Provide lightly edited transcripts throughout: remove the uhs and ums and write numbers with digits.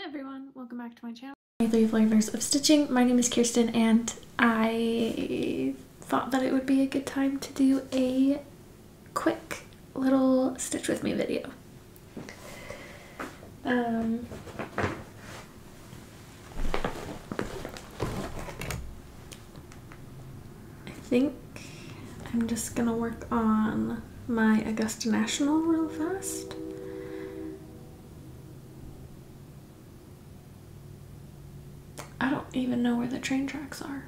Hey everyone, welcome back to my channel. 3 flavors of stitching. My name is Kirsten and I thought that it would be a good time to do a quick little stitch with me video. I think I'm just gonna work on my Augusta National real fast. I don't even know where the train tracks are.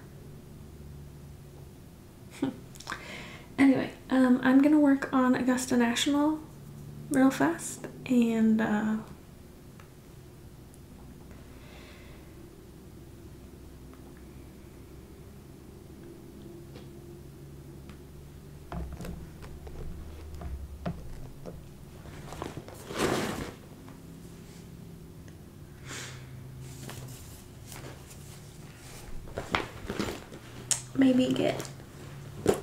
Anyway, I'm gonna work on Augusta National real fast and maybe get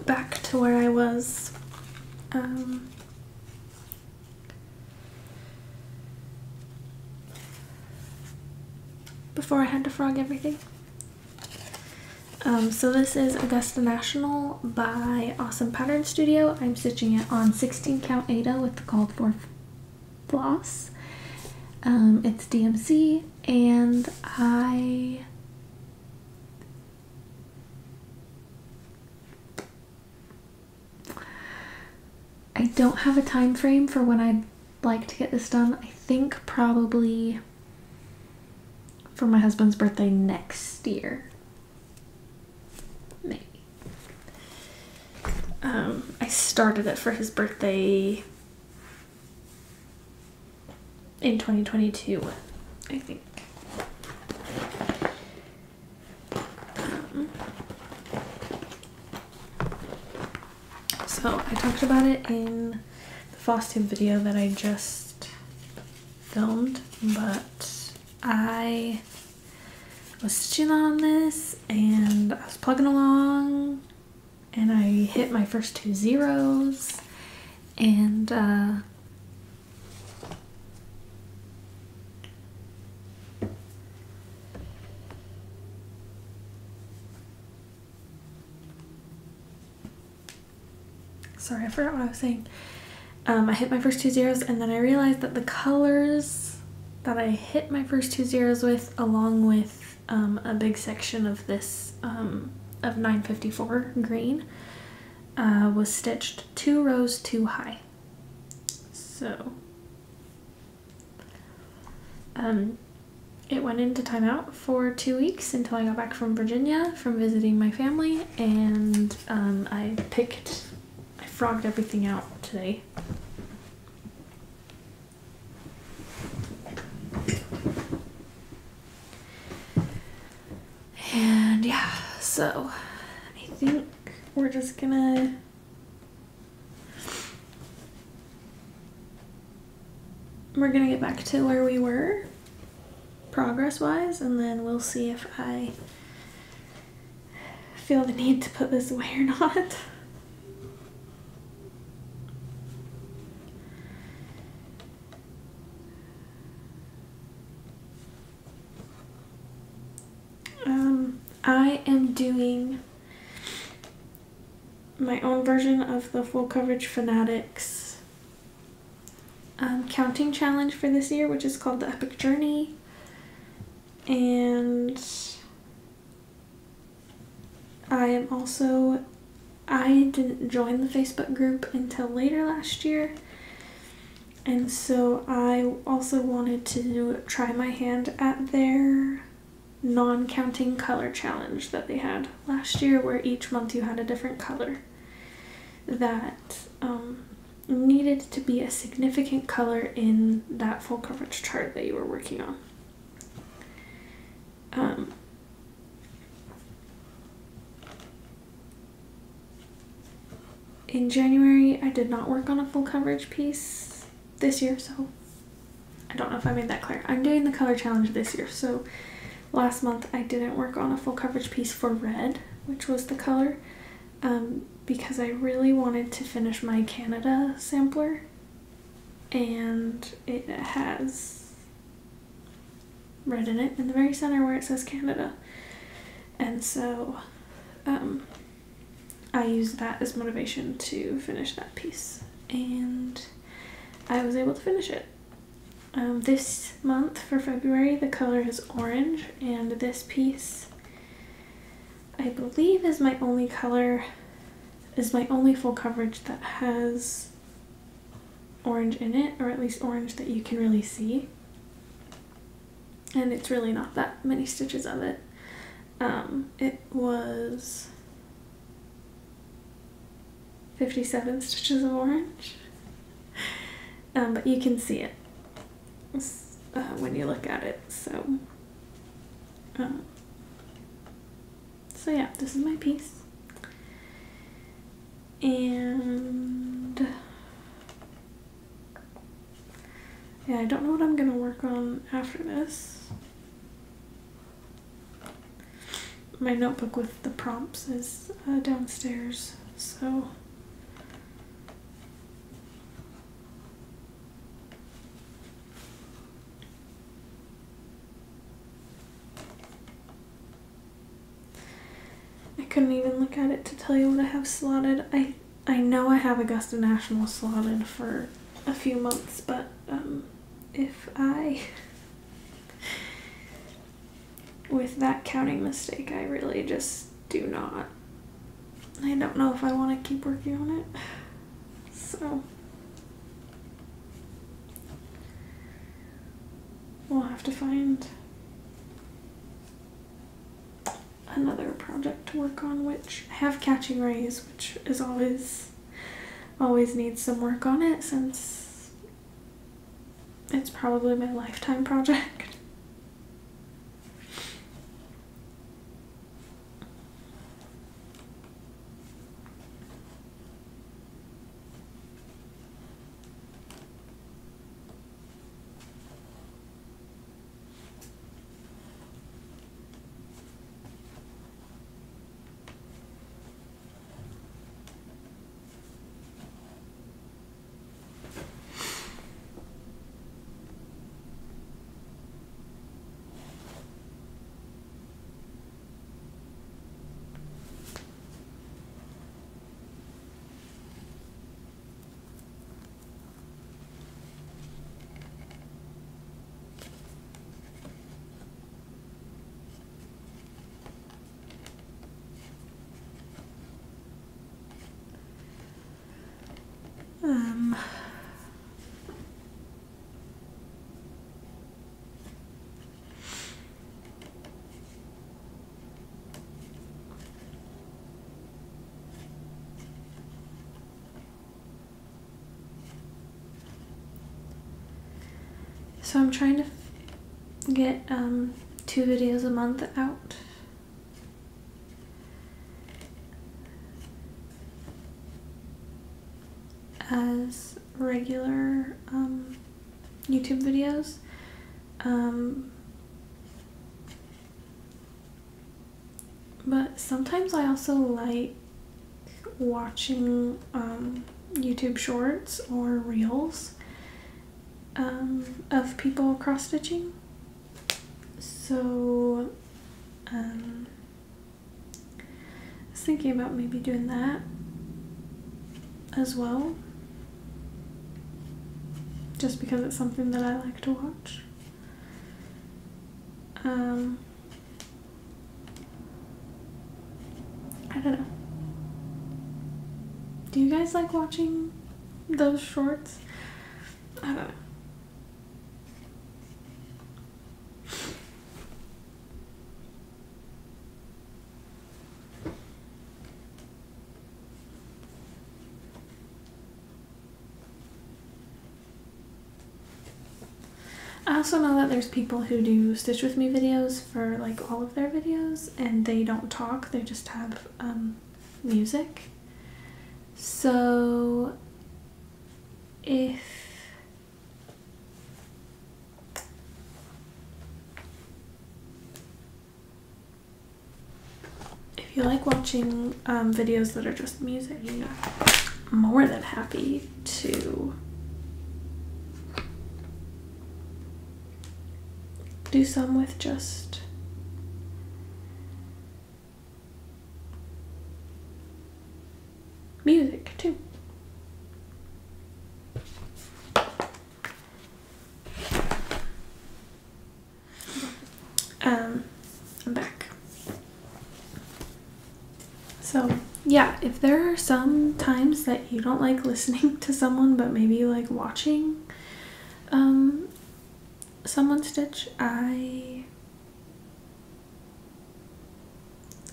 back to where I was before I had to frog everything. So this is Augusta National by Awesome Pattern Studio. I'm stitching it on 16 count Aida with the called for floss. It's DMC and I don't have a time frame for when I'd like to get this done. I think probably for my husband's birthday next year. Maybe. I started it for his birthday in 2022, I think. So I talked about it in the floss tube video that I just filmed, but I was stitching on this and I was plugging along and I hit my first 2 zeros and sorry, I forgot what I was saying. I hit my first 2 zeros and then I realized that the colors that I hit my first 2 zeros with, along with a big section of this of 954 green, was stitched 2 rows too high. So it went into timeout for 2 weeks until I got back from Virginia from visiting my family, and I frogged everything out today. And yeah, so I think we're just gonna get back to where we were progress-wise, and then we'll see if I feel the need to put this away or not. I am doing my own version of the Full Coverage Fanatics counting challenge for this year, which is called the Epic Journey, and I didn't join the Facebook group until later last year, and so I also wanted to try my hand at their non-counting color challenge that they had last year, where each month you had a different color that needed to be a significant color in that full coverage chart that you were working on. In January I did not work on a full coverage piece this year, so I don't know if I made that clear. I'm doing the color challenge this year, so last month I didn't work on a full coverage piece for red, which was the color, because I really wanted to finish my Canada sampler, and it has red in it in the very center where it says Canada. And so I used that as motivation to finish that piece, and I was able to finish it. This month for February the color is orange, and this piece I believe is my only color, is my only full coverage that has orange in it, or at least orange that you can really see. And it's really not that many stitches of it. It was 57 stitches of orange, but you can see it when you look at it. So yeah, this is my piece, and yeah, I don't know what I'm gonna work on after this. My notebook with the prompts is downstairs, so I couldn't even look at it to tell you what I have slotted. I know I have Augusta National slotted for a few months, but if I with that counting mistake, I really just do not. I don't know if I want to keep working on it. So we'll have to find another project to work on, which I have Catching Rays, which is always needs some work on it, since it's probably my lifetime project. So I'm trying to get 2 videos a month out. As regular YouTube videos. But sometimes I also like watching YouTube shorts or reels of people cross-stitching. So I was thinking about maybe doing that as well, just because it's something that I like to watch. I don't know. Do you guys like watching those shorts? I don't know. I also know that there's people who do Stitch With Me videos for like all of their videos, and they don't talk, they just have music. So if you like watching videos that are just music, I'm more than happy to do some with just music too. I'm back. So yeah, if there are some times that you don't like listening to someone, but maybe you like watching someone stitch,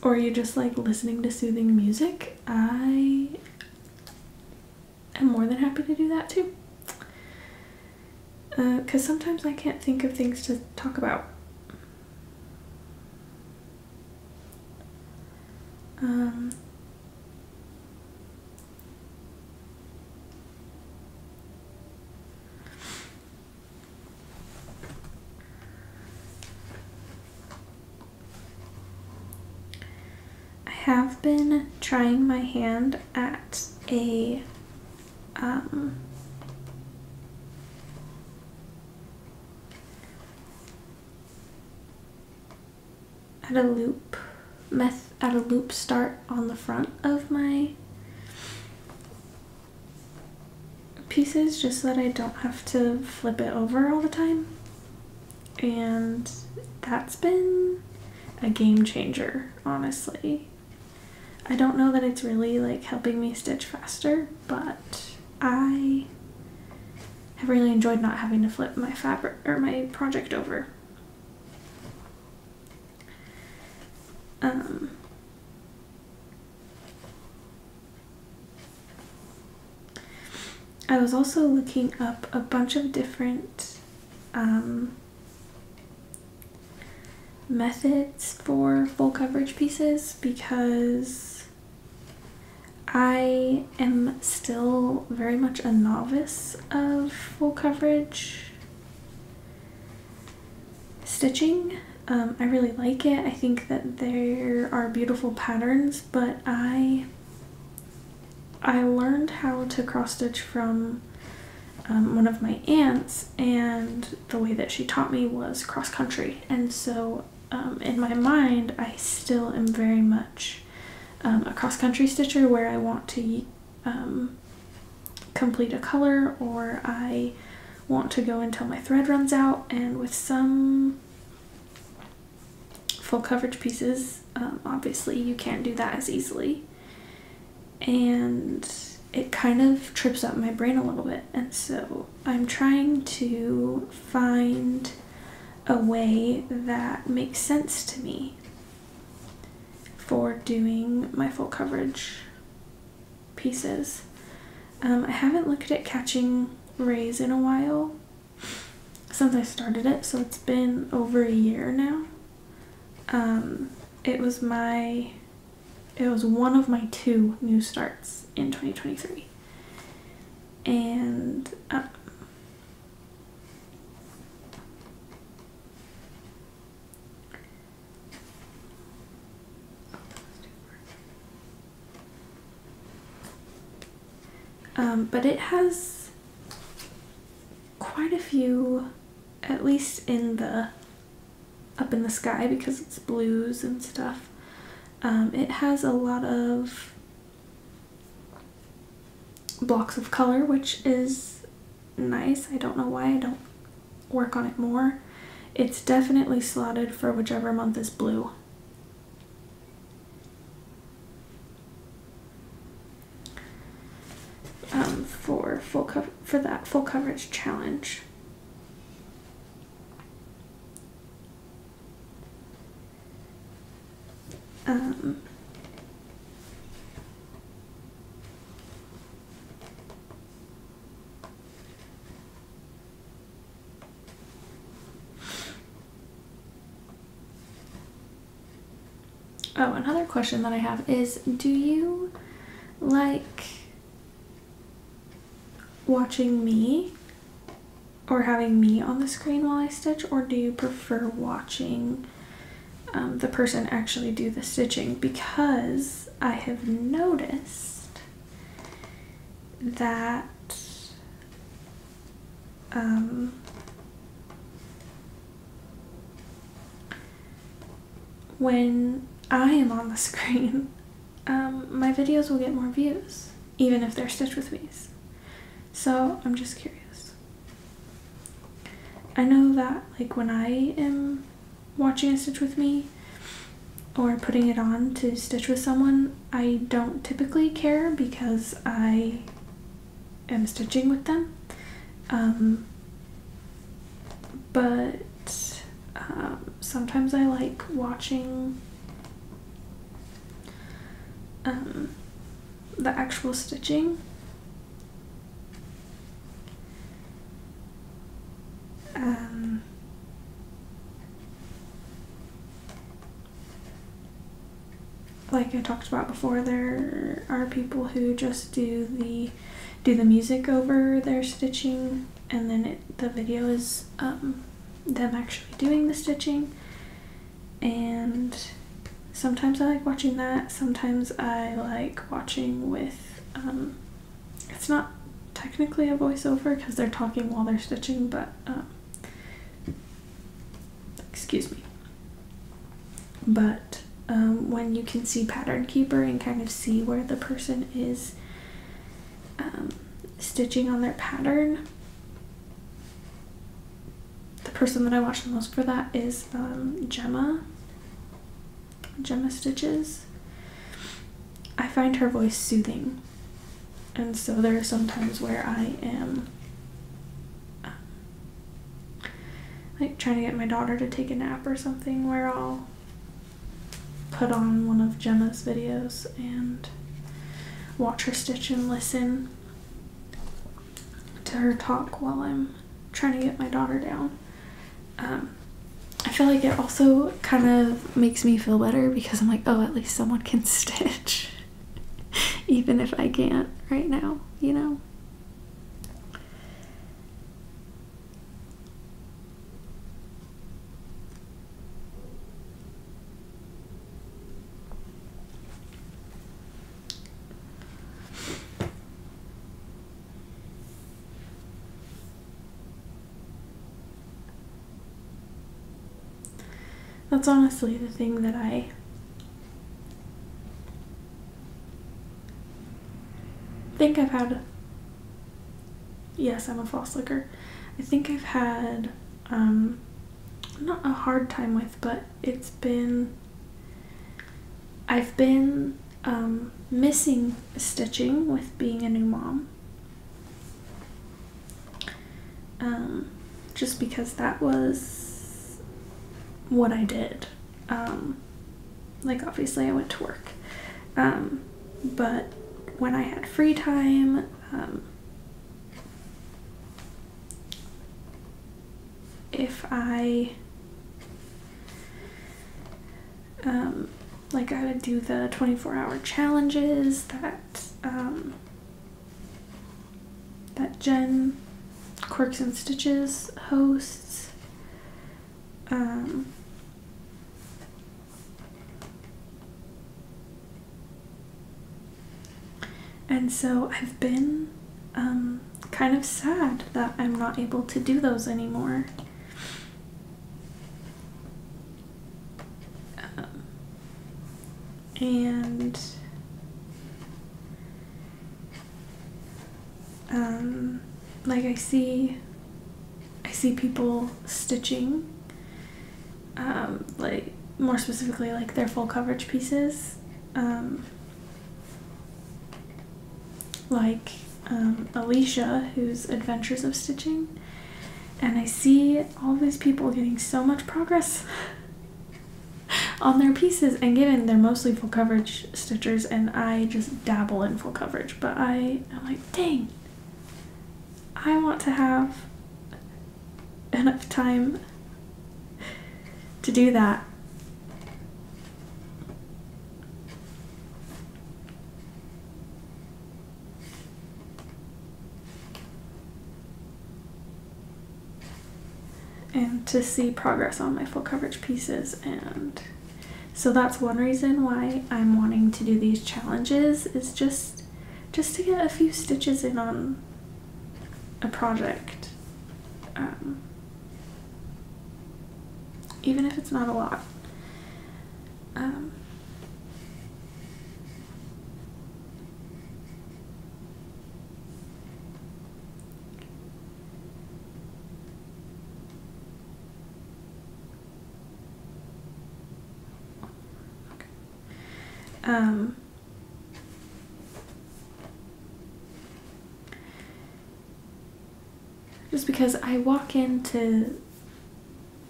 or you just like listening to soothing music, I am more than happy to do that too. Because sometimes I can't think of things to talk about. I have been trying my hand at a loop start on the front of my pieces, just so that I don't have to flip it over all the time, and that's been a game changer, honestly. I don't know that it's really like helping me stitch faster, but I have really enjoyed not having to flip my fabric or my project over. I was also looking up a bunch of different methods for full coverage pieces, because I am still very much a novice of full coverage stitching. I really like it. I think that there are beautiful patterns, but I learned how to cross stitch from one of my aunts, and the way that she taught me was cross country, and so in my mind I still am very much a cross country stitcher, where I want to complete a color, or I want to go until my thread runs out. And with some full coverage pieces, obviously you can't do that as easily, and it kind of trips up my brain a little bit. And so I'm trying to find a way that makes sense to me for doing my full coverage pieces. I haven't looked at catching rays in a while since I started it, so it's been over a year now. It was one of my 2 new starts in 2023, and but it has quite a few, at least up in the sky, because it's blues and stuff. It has a lot of blocks of color, which is nice. I don't know why I don't work on it more. It's definitely slotted for whichever month is blue. For that full coverage challenge. Oh, another question that I have is, do you like watching me or having me on the screen while I stitch, or do you prefer watching the person actually do the stitching? Because I have noticed that when I am on the screen, my videos will get more views, even if they're Stitch with Me's. So I'm just curious. I know that like when I am watching a Stitch with Me or putting it on to stitch with someone, I don't typically care because I am stitching with them. But sometimes I like watching the actual stitching. Like I talked about before, there are people who just do the music over their stitching, and then the video is them actually doing the stitching. And sometimes I like watching that. Sometimes I like watching with it's not technically a voiceover because they're talking while they're stitching, but excuse me. But when you can see Pattern Keeper and kind of see where the person is stitching on their pattern, the person that I watch the most for that is Gemma Stitches. I find her voice soothing, and so there are some times where I am like trying to get my daughter to take a nap or something, where I'll put on one of Gemma's videos and watch her stitch and listen to her talk while I'm trying to get my daughter down. I feel like it also kind of makes me feel better because I'm like, oh, at least someone can stitch even if I can't right now, you know? That's honestly the thing that I think I've had. Yes, I'm a false licker. I think I've had not a hard time with, but I've been missing stitching with being a new mom. Just because that was what I did. Like obviously I went to work, but when I had free time, if I like I would do the 24-hour challenges that that Jen Quirks and Stitches hosts. And so I've been kind of sad that I'm not able to do those anymore. And like I see people stitching, like more specifically like their full coverage pieces, like Alicia, who's Adventures of Stitching, and I see all these people getting so much progress on their pieces, and given they're mostly full coverage stitchers and I just dabble in full coverage, but I'm like, dang, I want to have enough time to do that. And to see progress on my full coverage pieces, and so that's one reason why I'm wanting to do these challenges, is just to get a few stitches in on a project, even if it's not a lot. just because I walk into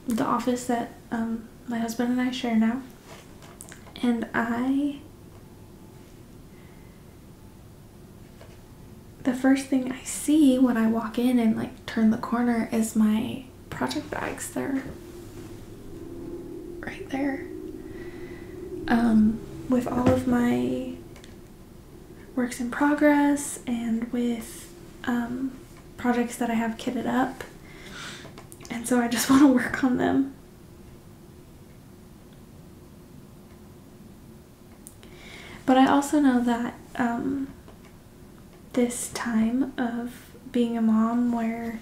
the office that my husband and I share now, and the first thing I see when I walk in and like turn the corner is my project bags. They're right there, with all of my works in progress and with projects that I have kitted up, and so I just want to work on them. But I also know that this time of being a mom where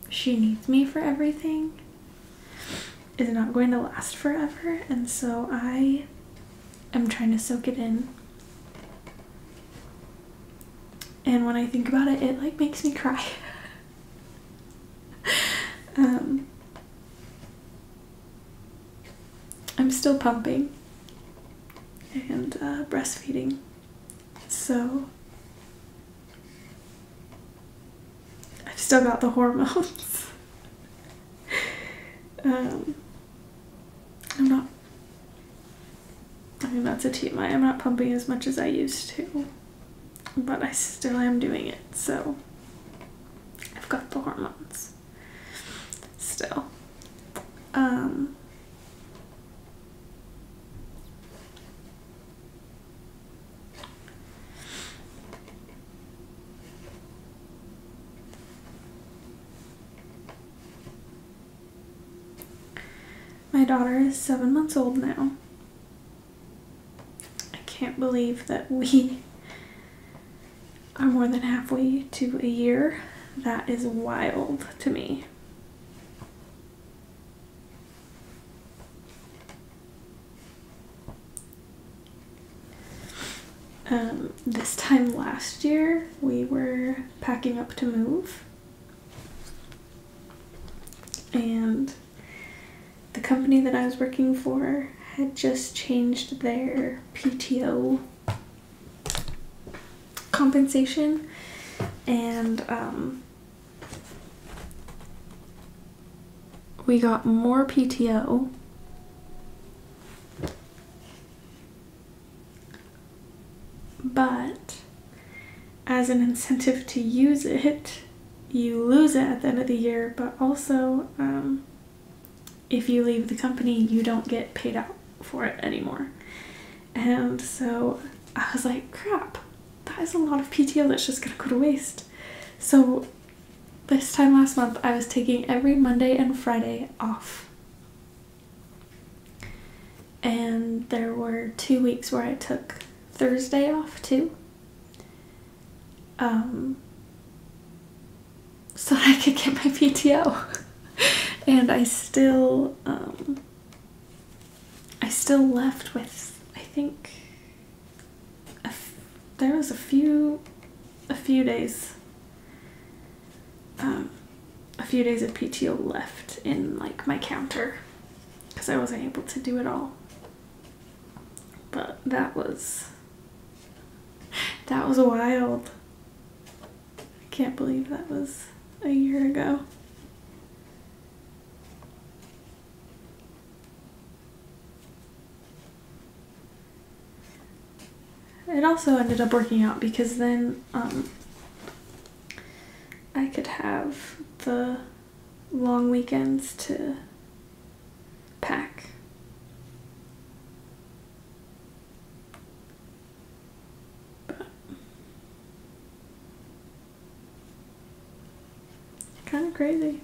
she needs me for everything is not going to last forever, and so I am trying to soak it in. And when I think about it, it like makes me cry. I'm still pumping and breastfeeding, so I've still got the hormones. I'm not, I mean, that's a TMI, I'm not pumping as much as I used to, but I still am doing it, so I've got the hormones still. My daughter is 7 months old now. I can't believe that we are more than halfway to a year. That is wild to me. This time last year, we were packing up to move, and the company that I was working for had just changed their PTO compensation, and we got more PTO, but as an incentive to use it, you lose it at the end of the year, but also if you leave the company, you don't get paid out for it anymore. And so I was like, crap, that is a lot of PTO that's just gonna go to waste. So this time last month, I was taking every Monday and Friday off. And there were 2 weeks where I took Thursday off too. So that I could get my PTO. And I still left with, I think, there was a few days of PTO left in like my counter because I wasn't able to do it all. But that was wild. I can't believe that was a year ago. It also ended up working out because then I could have the long weekends to pack. But kind of crazy.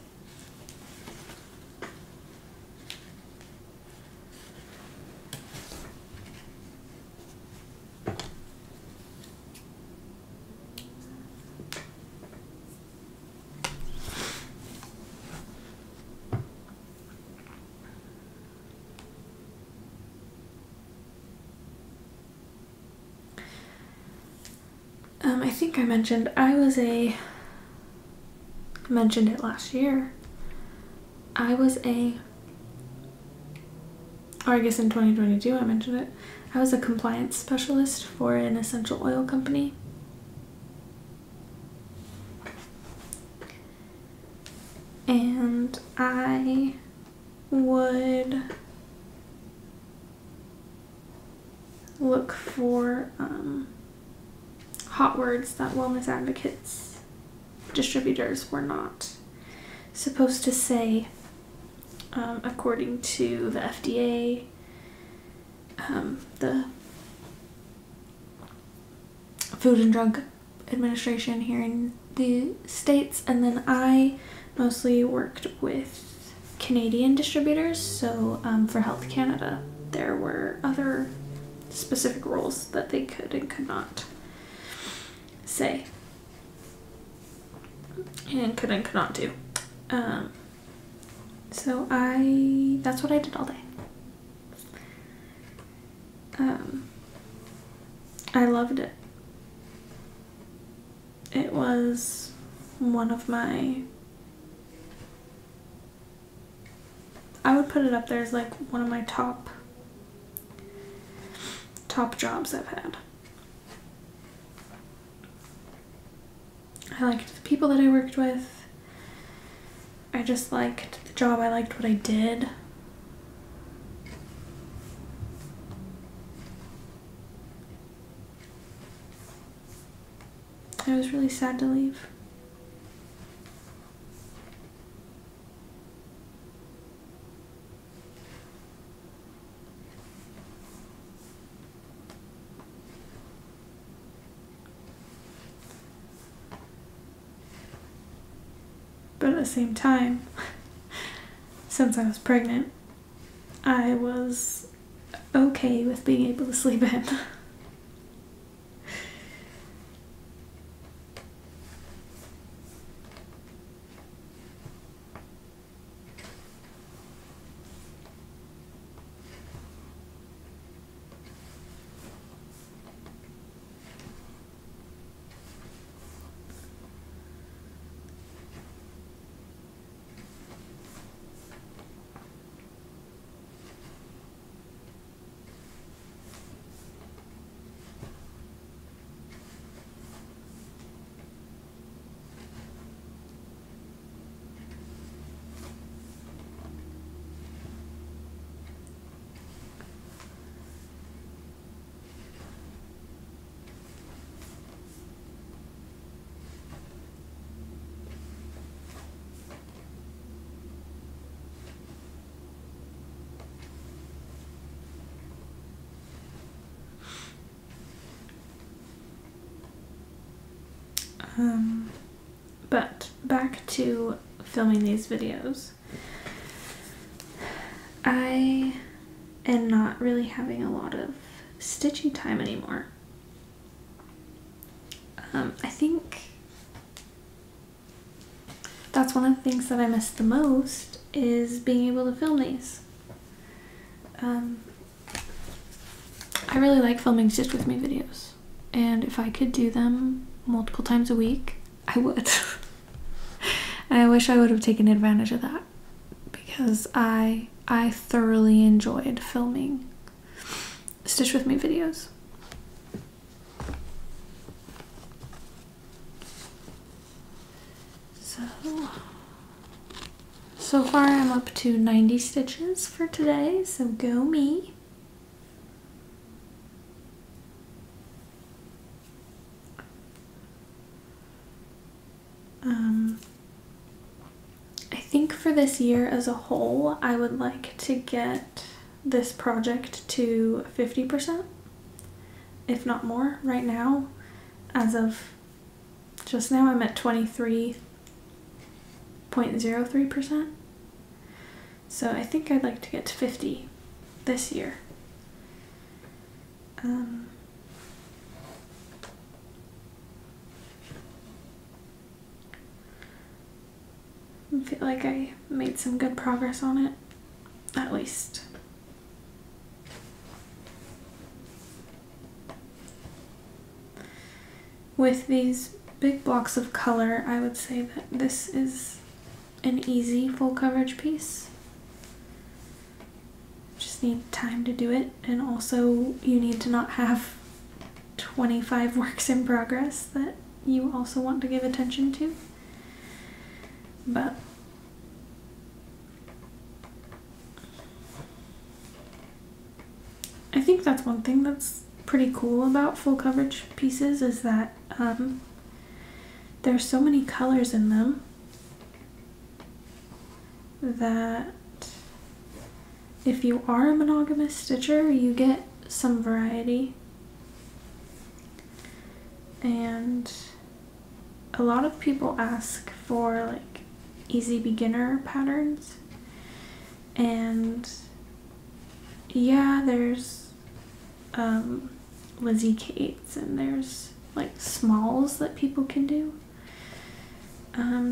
I think I mentioned mentioned it last year. Or I guess in 2022 I mentioned it. I was a compliance specialist for an essential oil company. And I would look for hot words that wellness advocates, distributors were not supposed to say, according to the FDA, the Food and Drug Administration here in the States. And then I mostly worked with Canadian distributors, so for Health Canada there were other specific rules that they could and could not say and could and could not do. So that's what I did all day. I loved it. It was one of my, I would put it up there as like one of my top jobs I've had. I liked the people that I worked with. I just liked the job. I liked what I did. I was really sad to leave. But at the same time, since I was pregnant, I was okay with being able to sleep in. But back to filming these videos. I am not really having a lot of stitching time anymore. I think that's one of the things that I miss the most, is being able to film these. I really like filming Stitch With Me videos, and if I could do them multiple times a week, I would. And I wish I would have taken advantage of that, because I thoroughly enjoyed filming Stitch With Me videos. So far I'm up to 90 stitches for today, so go me. I think for this year as a whole, I would like to get this project to 50%, if not more. Right now, as of just now, I'm at 23.03%. So I think I'd like to get to 50 this year. I feel like I made some good progress on it, at least. with these big blocks of color, I would say that this is an easy full coverage piece. Just need time to do it, and also you need to not have 25 works in progress that you also want to give attention to. But I think that's one thing that's pretty cool about full coverage pieces, is that there's so many colors in them that if you are a monogamous stitcher, you get some variety. And a lot of people ask for like easy beginner patterns, and yeah, there's Lizzie Kate's, and there's like smalls that people can do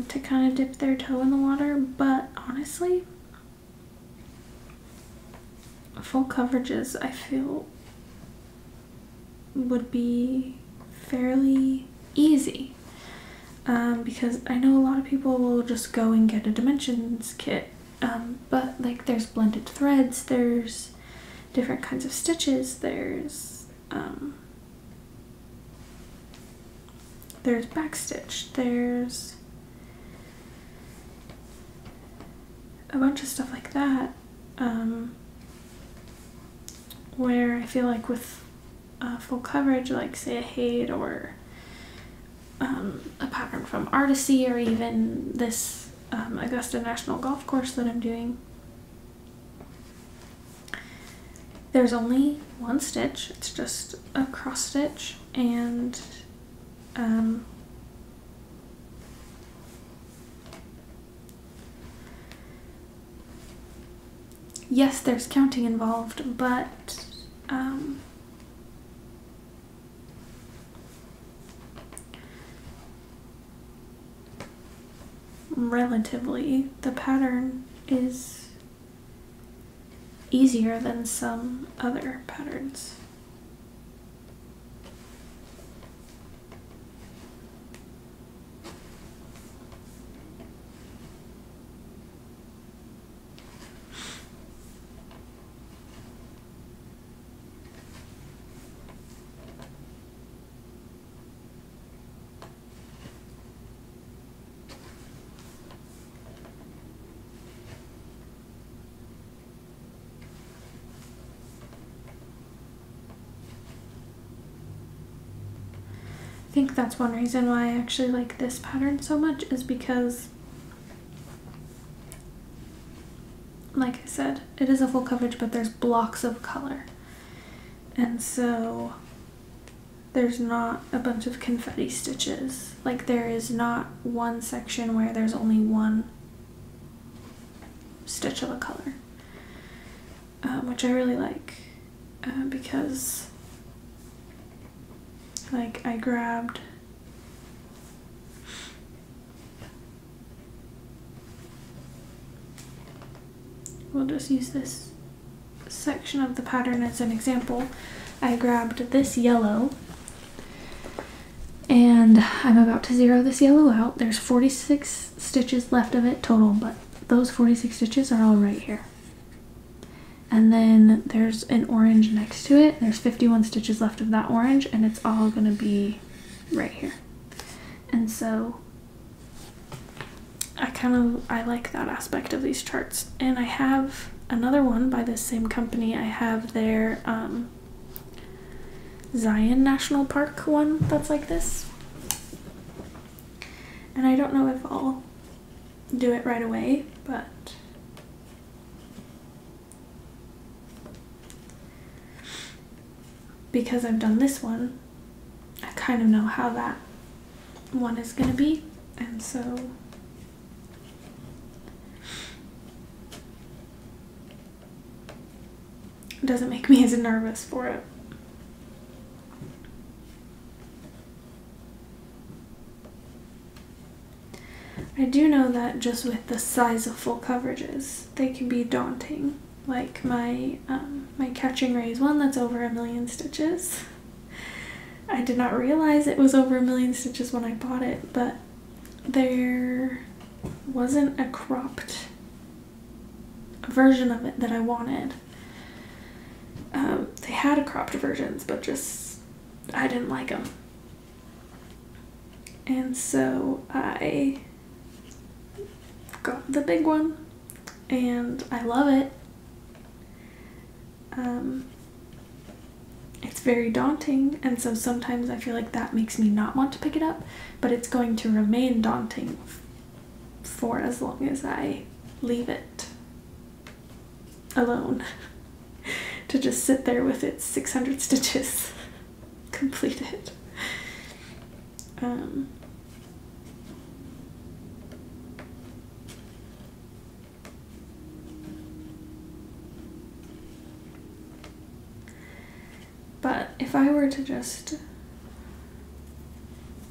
to kind of dip their toe in the water, but honestly, full coverages I feel would be fairly easy, because I know a lot of people will just go and get a dimensions kit, but like there's blended threads, there's different kinds of stitches, there's backstitch, there's a bunch of stuff like that, where I feel like with full coverage, like say a Haid or a pattern from Artisy, or even this Augusta National Golf Course that I'm doing, there's only one stitch. It's just a cross stitch, and yes, there's counting involved, but relatively the pattern is easier than some other patterns. I think that's one reason why I actually like this pattern so much, is because, like I said, it is a full coverage, but there's blocks of color. And so there's not a bunch of confetti stitches. Like there is not one section where there's only one stitch of a color, which I really like, because like I grabbed we'll just use this section of the pattern as an example. I grabbed this yellow, and I'm about to zero this yellow out. There's 46 stitches left of it total, but those 46 stitches are all right here. And then there's an orange next to it. There's 51 stitches left of that orange, and it's all gonna be right here. And so I like that aspect of these charts. And I have another one by this same company. I have their Zion National Park one that's like this. And I don't know if I'll do it right away, but because I've done this one, I kind of know how that one is gonna be, and so it doesn't make me as nervous for it. I do know that just with the size of full coverages, they can be daunting. Like my my Catching Rays one that's over 1,000,000 stitches. I did not realize it was over 1,000,000 stitches when I bought it, but there wasn't a cropped version of it that I wanted. They had cropped versions, but just I didn't like them. And so I got the big one, and I love it. It's very daunting, and so sometimes I feel like that makes me not want to pick it up, but it's going to remain daunting for as long as I leave it alone to just sit there with its 600 stitches completed. But if I were to just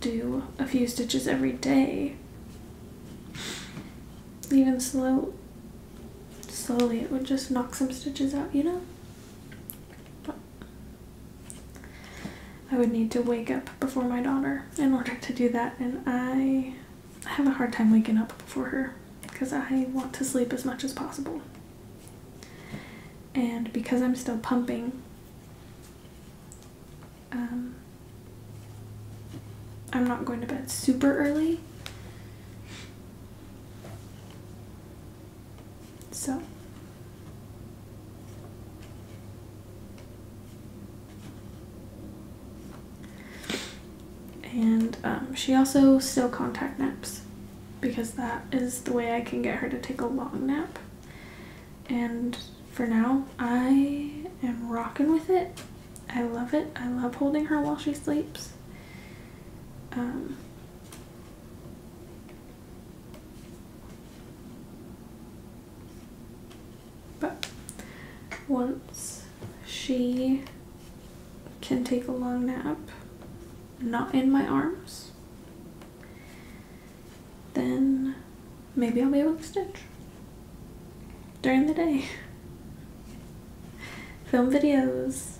do a few stitches every day, even slowly, it would just knock some stitches out, you know? But I would need to wake up before my daughter in order to do that, and I have a hard time waking up before her because I want to sleep as much as possible. And because I'm still pumping, I'm not going to bed super early. So and she also still contact naps because that is the way I can get her to take a long nap. And for now, I am rocking with it. I love it. I love holding her while she sleeps. But once she can take a long nap, not in my arms, then maybe I'll be able to stitch during the day. Film videos.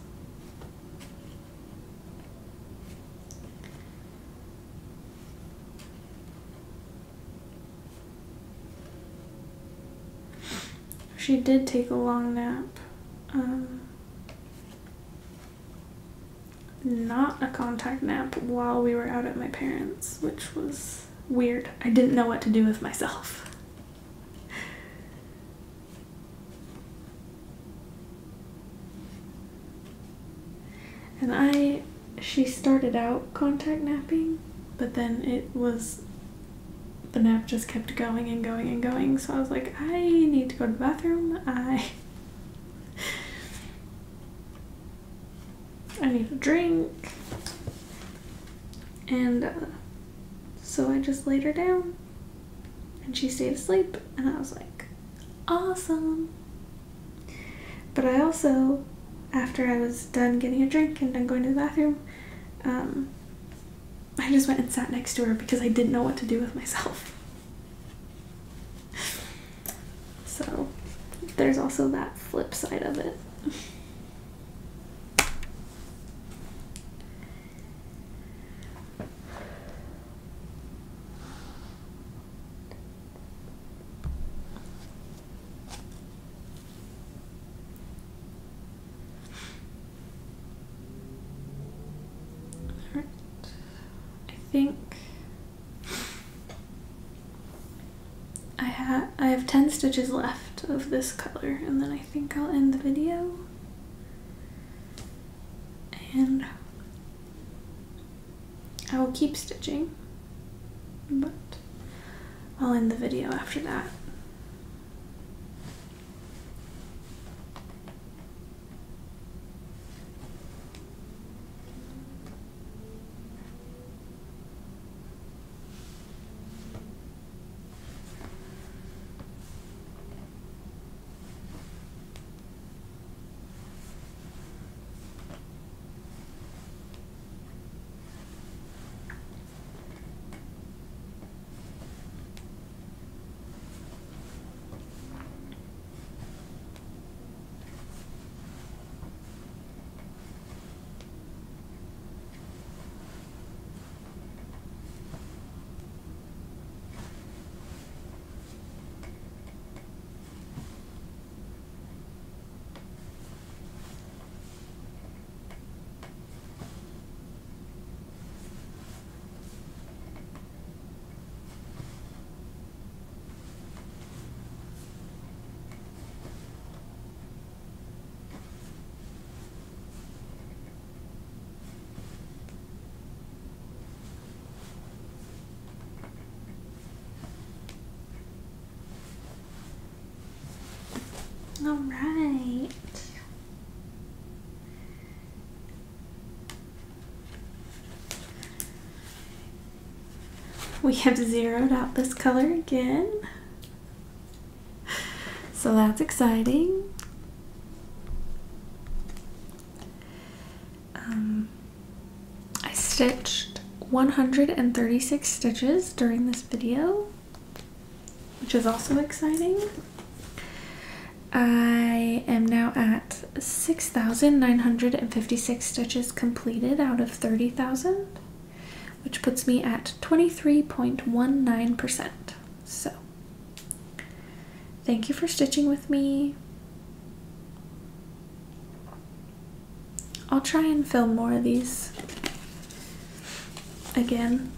She did take a long nap. Not a contact nap while we were out at my parents', which was weird. I didn't know what to do with myself. And she started out contact napping, but then the nap just kept going and going and going, so I was like, I need to go to the bathroom. I need a drink. And so I just laid her down and she stayed asleep, and I was like, awesome. But I also, after I was done getting a drink and done going to the bathroom, I just went and sat next to her because I didn't know what to do with myself. So there's also that flip side of it. I think I have 10 stitches left of this color, and then I think I'll end the video. And I will keep stitching, but I'll end the video after that. All right. We have zeroed out this color again, so that's exciting. I stitched 136 stitches during this video, which is also exciting. I am now at 6,956 stitches completed out of 30,000, which puts me at 23.19%. So, thank you for stitching with me. I'll try and film more of these again.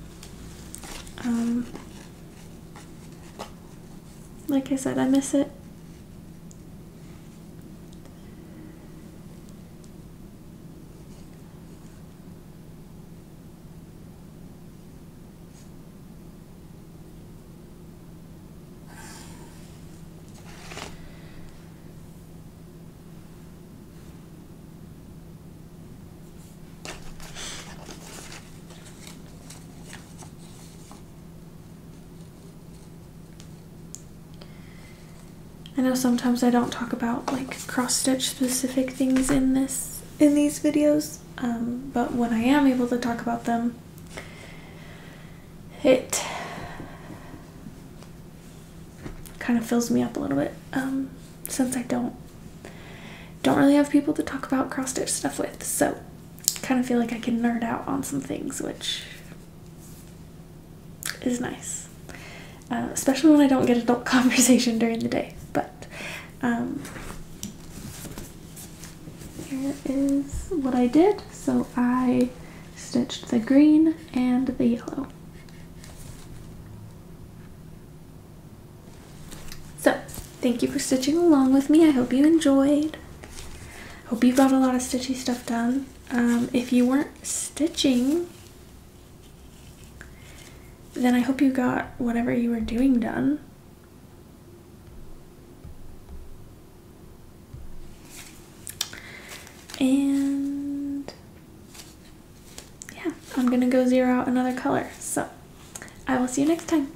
Like I said, I miss it. I know sometimes I don't talk about like cross-stitch specific things in these videos, but when I am able to talk about them, it kind of fills me up a little bit, since I don't really have people to talk about cross-stitch stuff with, so kind of feel like I can nerd out on some things, which is nice, especially when I don't get adult conversation during the day. But here is what I did. So I stitched the green and the yellow. So thank you for stitching along with me. I hope you enjoyed. Hope you got a lot of stitchy stuff done. If you weren't stitching, then I hope you got whatever you were doing done. And yeah, I'm gonna go zero out another color. So I will see you next time.